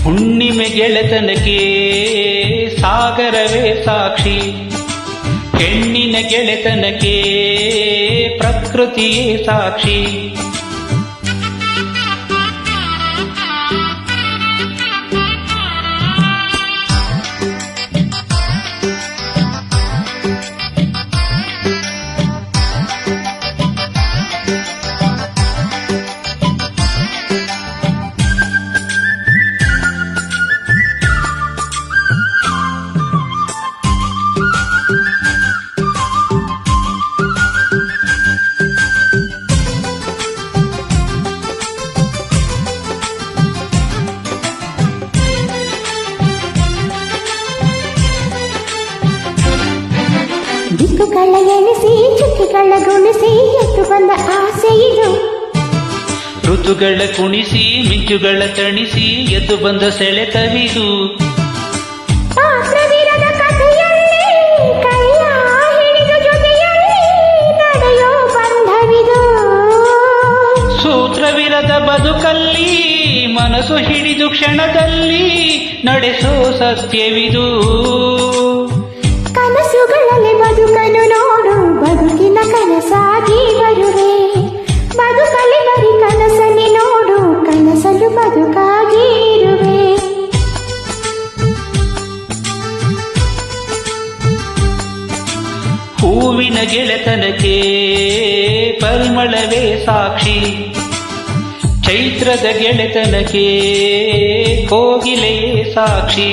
ಹುಣ್ಣಿಮೆ ಗೆಳೆತನಕ್ಕೆ ಸಾಗರವೇ ಸಾಕ್ಷಿ, ಹೆಣ್ಣಿನ ಗೆಳೆತನಕ್ಕೆ ಪ್ರಕೃತಿಯೇ ಸಾಕ್ಷಿ. ದಿಕ್ಕುಗಳ ಎಣಿಸಿ ಚುಕ್ಕಿಗಳ ಗುಣಿಸಿ ಎದ್ದು ಬಂದ ಆಸೆ ಇದು. ಋತುಗಳ ಕುಣಿಸಿ ಮಿಂಚುಗಳ ತಣಿಸಿ ಎದ್ದು ಬಂದ ಸೆಳೆತವಿದು. ಪಾತ್ರವಿರದ ಕಥೆಯಲ್ಲಿ ಕೈಯ ಹಿಡಿದು ಜೊತೆಯಲ್ಲಿ ನಡೆಯೋ ಬಂಧವಿದು. ಸೂತ್ರವಿರದ ಬದುಕಲ್ಲಿ ಮನಸ್ಸು ಹಿಡಿದು ಕ್ಷಣದಲ್ಲಿ ನಡೆಸೋ ಸತ್ಯವಿದು. ಕನಸುಗಳಲ್ಲಿ ಬದುಕನ್ನು ನೋಡು, ಬದುಕಿನ ಕನಸಾಗಿ ಬರುವೆ. ಬದುಕಲಿ ಬರಿ ಕನಸಲ್ಲಿ ನೋಡು, ಕನಸಲು ಬದುಕಾಗಿ ಇರುವೆ. ಹೂವಿನ ಗೆಳೆತನಕ್ಕೆ ಪರಿಮಳವೇ ಸಾಕ್ಷಿ, ಚೈತ್ರದ ಗೆಳೆತನಕ್ಕೆ ಕೋಗಿಲೆಯೇ ಸಾಕ್ಷಿ.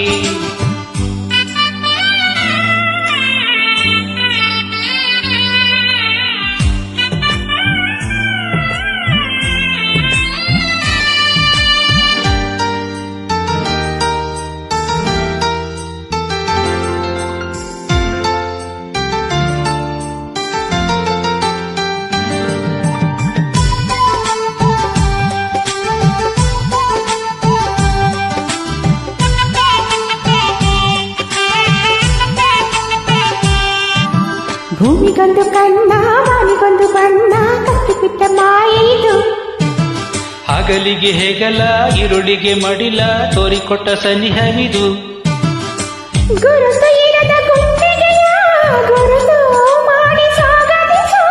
ಭೂಮಿಗೊಂದು ಕಣ್ಣ ವಾನಿಗೊಂದು ಬಣ್ಣ ಕಟ್ಟಿಬಿಟ್ಟ ಮಾಯೆ ಇದು. ಹಗಲಿಗೆ ಹೆಗಲ ಇರುಳಿಗೆ ಮಡಿಲ ತೋರಿಕೊಟ್ಟ ಸನಿಹವಿದು. ಗುರುತು ಇರದ ಗುಂಡಿಗೆಯ ಗುರುತು ಮಾಡಿ ಸಾಗದಿಸೋ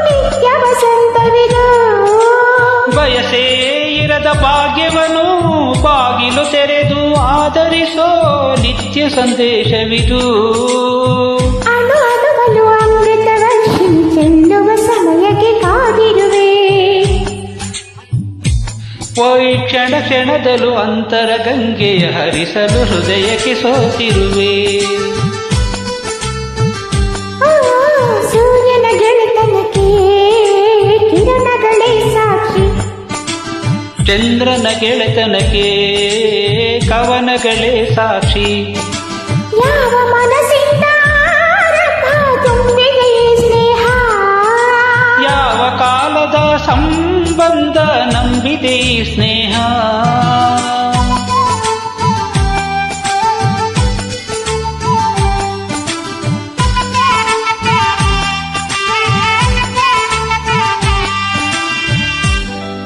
ನಿತ್ಯ ವಸಂತವಿದು. ಬಯಸೇ ಇರದ ಭಾಗ್ಯವನು ಬಾಗಿಲು ತೆರೆದು ಆದರಿಸೋ ನಿತ್ಯ ಸಂದೇಶವಿದು. ಅಣು ಅಣುವಲು ಅಮೃತ ವರ್ಷಿಣಿ ಚೆಲ್ಲುವ ಸಮಯಕ್ಕೆ ಕಾದಿರುವೆ. ಈ ಕ್ಷಣ ಕ್ಷಣದಲ್ಲೂ ಅಂತರ ಗಂಗೆಯ ಹರಿಸಲು ಹೃದಯಕ್ಕೆ ಸೋತಿರುವೆ. ಸೂರ್ಯನ ಗೆಳೆತನಕ್ಕೆ ಕಿರಣಗಳೇ ಸಾಕ್ಷಿ, ಚಂದ್ರನ ಗೆಳೆತನಕ್ಕೆ ಕವನಗಳೇ ಸಾಕ್ಷಿ. ಯಾವ ಮನಸ್ಸಿಂದ ತುಂಬಿದೆ ಸ್ನೇಹ, ಯಾವ ಕಾಲದ ಸಂಬಂಧ ನಂಬಿದೆ ಸ್ನೇಹ.